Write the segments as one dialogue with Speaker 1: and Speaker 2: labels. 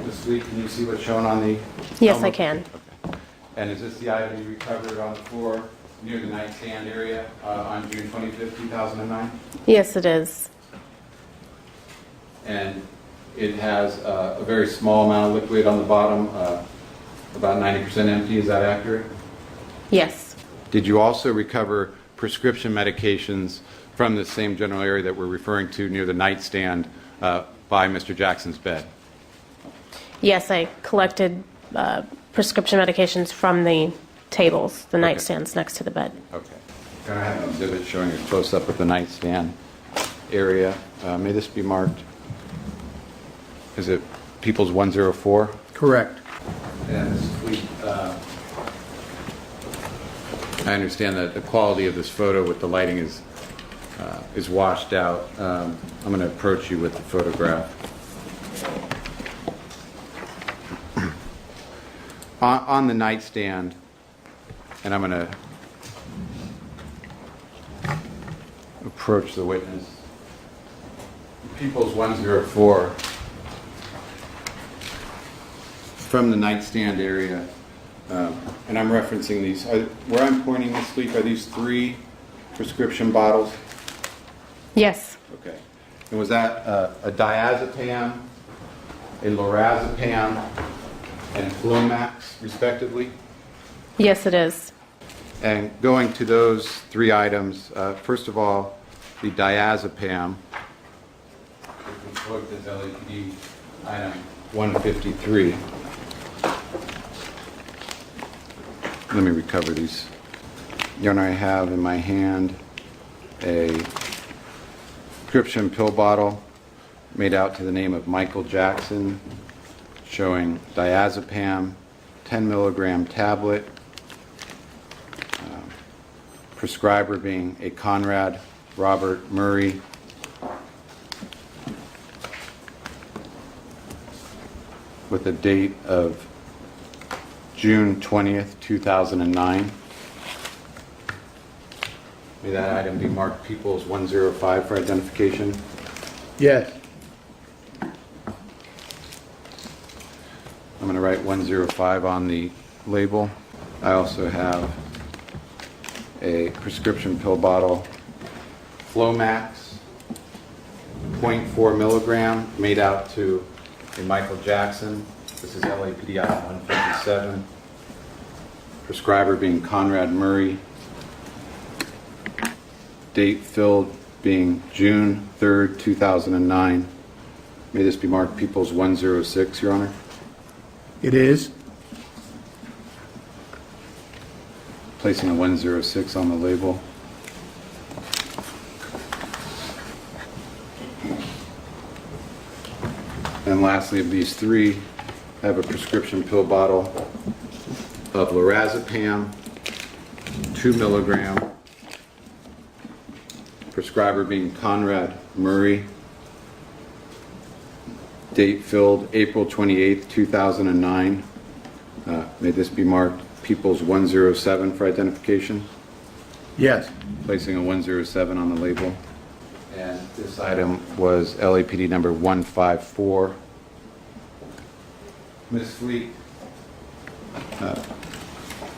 Speaker 1: Ms. Fleak, can you see what's shown on the...
Speaker 2: Yes, I can.
Speaker 1: Okay. And is this the item you recovered on the floor near the nightstand area on June 25th, 2009?
Speaker 2: Yes, it is.
Speaker 1: And it has a very small amount of liquid on the bottom, about 90% empty. Is that accurate?
Speaker 2: Yes.
Speaker 1: Did you also recover prescription medications from the same general area that we're referring to near the nightstand by Mr. Jackson's bed?
Speaker 2: Yes, I collected prescription medications from the tables, the nightstands next to the bed.
Speaker 1: Okay. Can I have an exhibit showing a close-up of the nightstand area? May this be marked? Is it People's 104?
Speaker 3: Correct.
Speaker 1: And I understand that the quality of this photo with the lighting is washed out. I'm going to approach you with the photograph. On the nightstand, and I'm going to approach the witness. People's 104. From the nightstand area, and I'm referencing these. Where I'm pointing this, Fleak, are these 3 prescription bottles?
Speaker 2: Yes.
Speaker 1: Okay. And was that a diazepam, a lorazepam, and Flomax, respectively?
Speaker 2: Yes, it is.
Speaker 1: And going to those 3 items, first of all, the diazepam, which was booked as LAPD item 153. Let me recover these. Your Honor, I have in my hand a prescription pill bottle made out to the name of Michael Jackson, showing diazepam, 10 milligram tablet, prescriber being a Conrad Robert Murray, with a date of June 20th, 2009. May that item be marked People's 105 for identification.
Speaker 3: Yes.
Speaker 1: I'm going to write 105 on the label. I also have a prescription pill bottle, Flomax, 0.4 milligram, made out to a Michael Jackson. This is LAPD item 157. Prescriber being Conrad Murray. Date filled being June 3rd, 2009. May this be marked People's 106, Your Honor.
Speaker 3: It is.
Speaker 1: Placing a 106 on the label. And lastly, of these 3, I have a prescription pill bottle of lorazepam, 2 milligram. Prescriber being Conrad Murray. Date filled April 28th, 2009. May this be marked People's 107 for identification.
Speaker 3: Yes.
Speaker 1: Placing a 107 on the label. And this item was LAPD number 154. Ms. Fleak,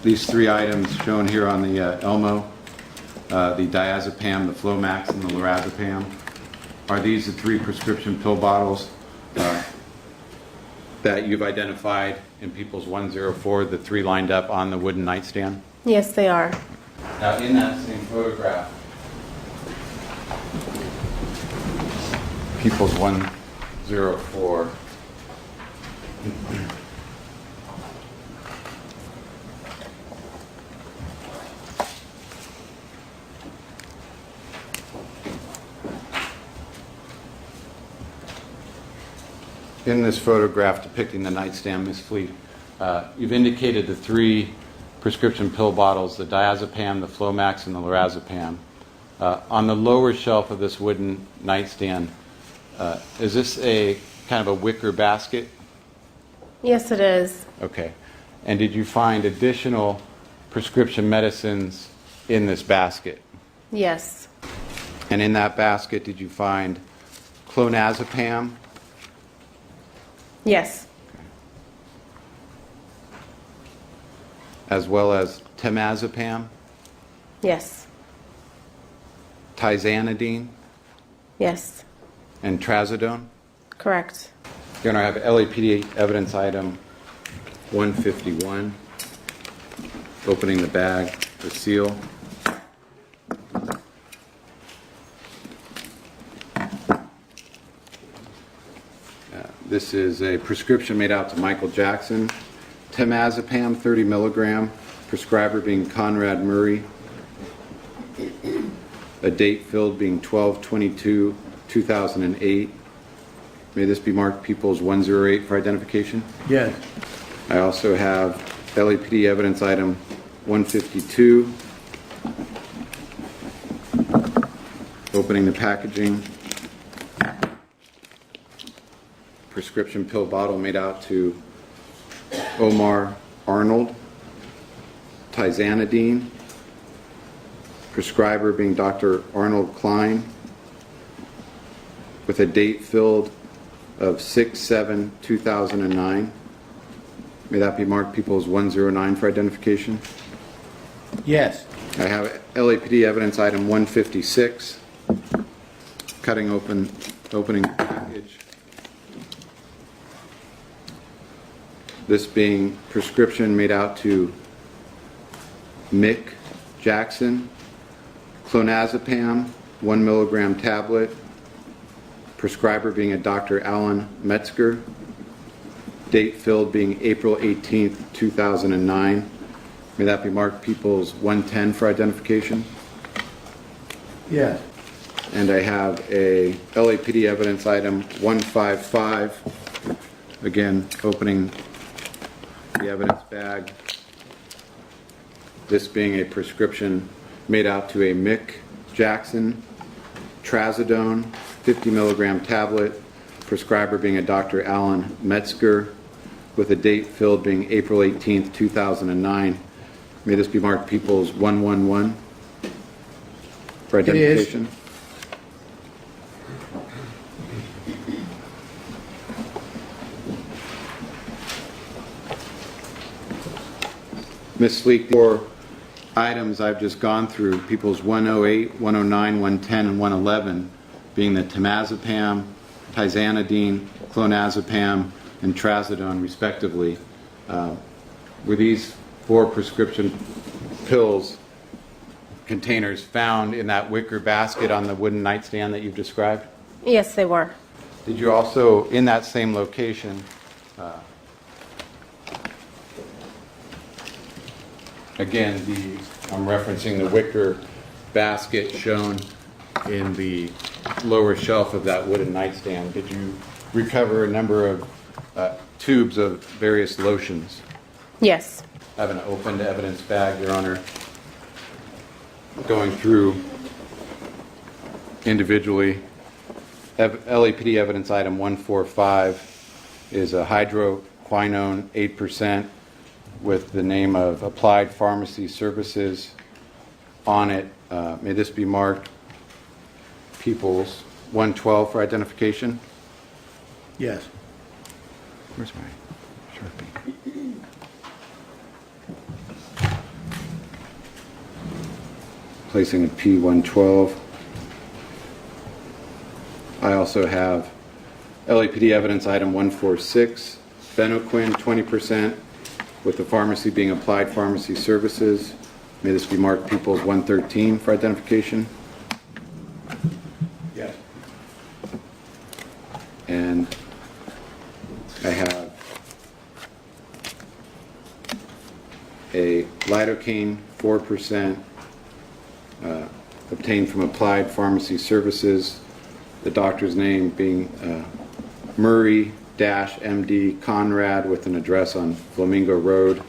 Speaker 1: these 3 items shown here on the Elmo, the diazepam, the Flomax, and the lorazepam, are these the 3 prescription pill bottles that you've identified in People's 104, the 3 lined up on the wooden nightstand?
Speaker 2: Yes, they are.
Speaker 1: Now, in that same photograph, People's 104. In this photograph depicting the nightstand, Ms. Fleak, you've indicated the 3 prescription pill bottles, the diazepam, the Flomax, and the lorazepam. On the lower shelf of this wooden nightstand, is this a kind of a wicker basket?
Speaker 2: Yes, it is.
Speaker 1: Okay. And did you find additional prescription medicines in this basket?
Speaker 2: Yes.
Speaker 1: And in that basket, did you find clonazepam?
Speaker 2: Yes.
Speaker 1: Okay. as well as temazepam,
Speaker 2: Yes.
Speaker 1: tizanidine,
Speaker 2: Yes.
Speaker 1: and trazodone.
Speaker 2: Correct.
Speaker 1: Your Honor, I have LAPD evidence item 151, opening the bag, the seal. This is a prescription made out to Michael Jackson. Temazepam, 30 milligram, prescriber being Conrad Murray. A date filled being 12/22/2008. May this be marked Peoples 108 for identification.
Speaker 3: Yes.
Speaker 1: I also have LAPD evidence item 152, opening the packaging. Prescription pill bottle made out to Omar Arnold. Tizanidine. Prescriber being Dr. Arnold Klein. With a date filled of 6/7/2009. May that be marked Peoples 109 for identification.
Speaker 3: Yes.
Speaker 1: I have LAPD evidence item 156, opening the package. This being prescription made out to Mick Jackson, clonazepam, 1 milligram tablet, prescriber being a Dr. Alan Metzger, date filled being April 18th, 2009. May that be marked Peoples 110 for identification.
Speaker 3: Yes.
Speaker 1: And I have a LAPD evidence item 155, again, opening the evidence bag. This being a prescription made out to a Mick Jackson, trazodone, 50 milligram tablet, prescriber being a Dr. Alan Metzger, with a date filled being April 18th, 2009. May this be marked Peoples 111 for identification. Ms. Fleak, for items I've just gone through, Peoples 108, 109, 110, and 111, being the temazepam, tizanidine, clonazepam, and trazodone, respectively. Were these 4 prescription pills containers found in that wicker basket on the wooden nightstand that you've described?
Speaker 2: Yes, they were.
Speaker 1: Did you also, in that same location, again, I'm referencing the wicker basket shown in the lower shelf of that wooden nightstand. Did you recover a number of tubes of various lotions?
Speaker 2: Yes.
Speaker 1: I have an opened evidence bag, Your Honor. Going through individually, LAPD evidence item 145 is a hydroquinone 8% with the name of Applied Pharmacy Services on it. May this be marked Peoples 112 for identification.
Speaker 3: Yes.
Speaker 1: Where's my Sharpie? Placing a P112. I also have LAPD evidence item 146, Phenoquin 20%, with the pharmacy being Applied Pharmacy Services. May this be marked Peoples 113 for identification.
Speaker 3: Yes.
Speaker 1: And I have a lidocaine 4% obtained from Applied Pharmacy Services, the doctor's name being Murray-MD Conrad, with an address on Flamingo Road.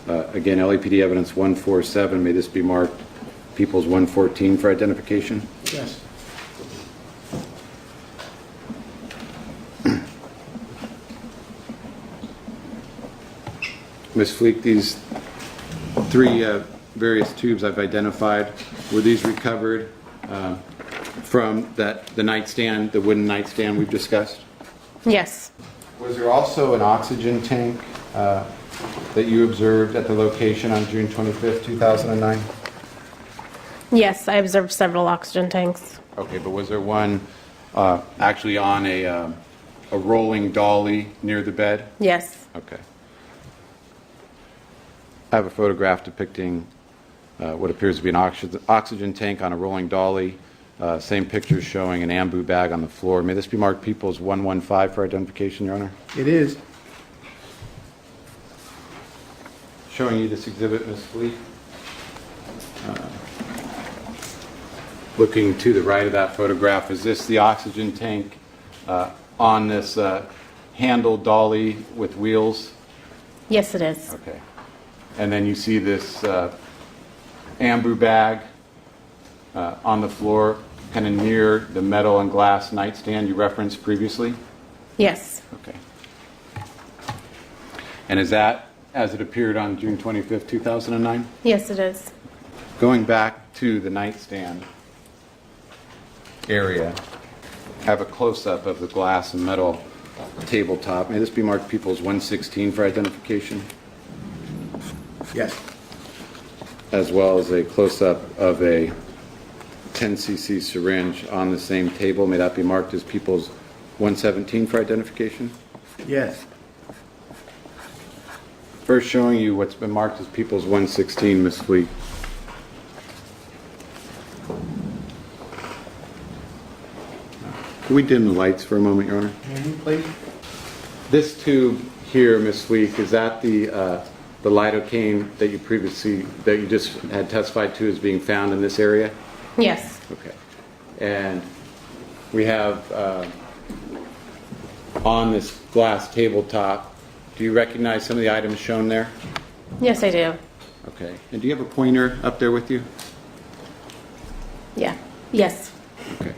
Speaker 1: Again, LAPD evidence 147. May this be marked Peoples 114 for identification.
Speaker 3: Yes.
Speaker 1: Ms. Fleak, these 3 various tubes I've identified, were these recovered from the wooden nightstand we've discussed?
Speaker 2: Yes.
Speaker 1: Was there also an oxygen tank that you observed at the location on June 25th, 2009?
Speaker 2: Yes, I observed several oxygen tanks.
Speaker 1: Okay, but was there one actually on a rolling dolly near the bed?
Speaker 2: Yes.
Speaker 1: Okay. I have a photograph depicting what appears to be an oxygen tank on a rolling dolly. Same picture showing an ambu bag on the floor. May this be marked Peoples 115 for identification, Your Honor?
Speaker 3: It is.
Speaker 1: Showing you this exhibit, Ms. Fleak. Looking to the right of that photograph, is this the oxygen tank on this handle dolly with wheels?
Speaker 2: Yes, it is.
Speaker 1: Okay. And then you see this ambu bag on the floor, kind of near the metal and glass nightstand you referenced previously?
Speaker 2: Yes.
Speaker 1: Okay. And is that as it appeared on June 25th, 2009?
Speaker 2: Yes, it is.
Speaker 1: Going back to the nightstand area, I have a close-up of the glass and metal tabletop. May this be marked Peoples 116 for identification?
Speaker 3: Yes.
Speaker 1: As well as a close-up of a 10 cc syringe on the same table. May that be marked as Peoples 117 for identification?
Speaker 3: Yes.
Speaker 1: First showing you what's been marked as Peoples 116, Ms. Fleak. Can we dim the lights for a moment, Your Honor?
Speaker 3: Please.
Speaker 1: This tube here, Ms. Fleak, is that the lidocaine that you just had testified to as being found in this area?
Speaker 2: Yes.
Speaker 1: Okay. And we have on this glass tabletop, do you recognize some of the items shown there?
Speaker 2: Yes, I do.
Speaker 1: Okay. And do you have a pointer up there with you?
Speaker 2: Yeah. Yes.
Speaker 1: Okay.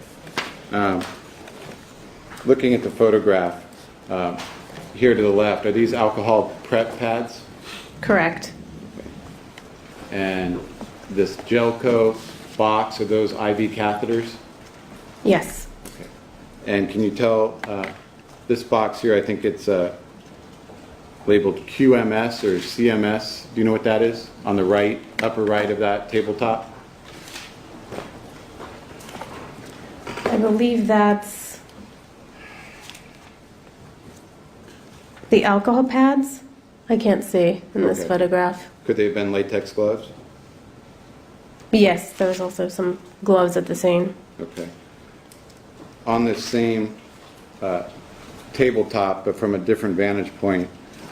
Speaker 1: Looking at the photograph here to the left, are these alcohol prep pads?
Speaker 2: Correct.
Speaker 1: And this Gelco box, are those IV catheters?
Speaker 2: Yes.
Speaker 1: Okay. And can you tell this box here, I think it's labeled QMS or CMS. Do you know what that is? On the right, upper right of that tabletop?
Speaker 2: I believe that's the alcohol pads. I can't see in this
Speaker 1: Okay.
Speaker 2: photograph.
Speaker 1: Could they have been latex gloves?
Speaker 2: Yes, there's also some gloves at the scene.
Speaker 1: Okay. On this same tabletop, but from a different vantage point,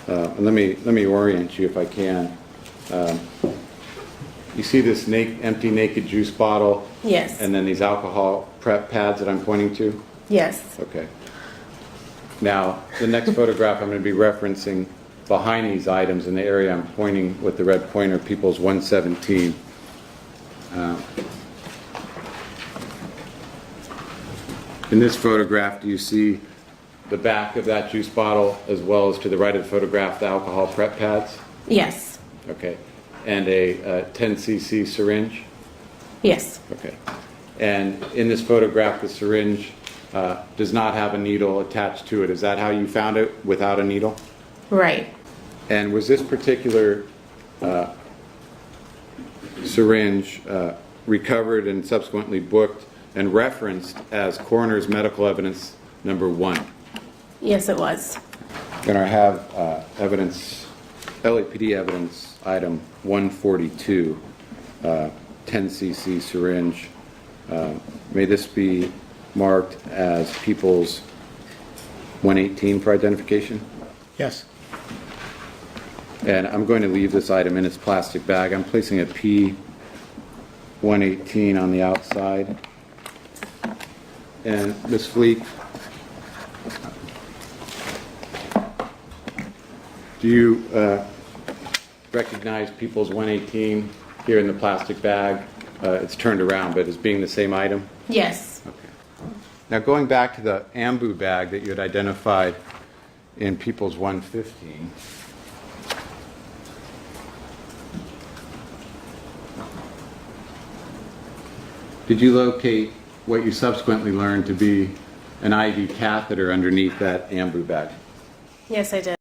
Speaker 1: and let me orient you if I can. You see this empty naked juice bottle?
Speaker 2: Yes.
Speaker 1: And then these alcohol prep pads that I'm pointing to?
Speaker 2: Yes.
Speaker 1: Okay. Now, the next photograph I'm going to be referencing behind these items in the area I'm pointing with the red pointer, Peoples 117. In this photograph, do you see the back of that juice bottle as well as to the right of the photograph the alcohol prep pads?
Speaker 2: Yes.
Speaker 1: Okay. And a 10 cc syringe?
Speaker 2: Yes.
Speaker 1: Okay. And in this photograph, the syringe does not have a needle attached to it. Is that how you found it, without a needle?
Speaker 2: Right.
Speaker 1: And was this particular syringe recovered and subsequently booked and referenced as coroner's medical evidence number 1?
Speaker 2: Yes, it was.
Speaker 1: And I have evidence, LAPD evidence item 142, 10 cc syringe. May this be marked as Peoples 118 for identification?
Speaker 3: Yes.
Speaker 1: And I'm going to leave this item in its plastic bag. I'm placing a P118 on the outside. And Ms. Fleak, do you recognize Peoples 118 here in the plastic bag? It's turned around, but as being the same item?
Speaker 2: Yes.
Speaker 1: Okay. Now going back to the ambu bag that you had identified in Peoples 115. Did you locate what you subsequently learned to be an IV catheter underneath that ambu bag?
Speaker 2: Yes, I did.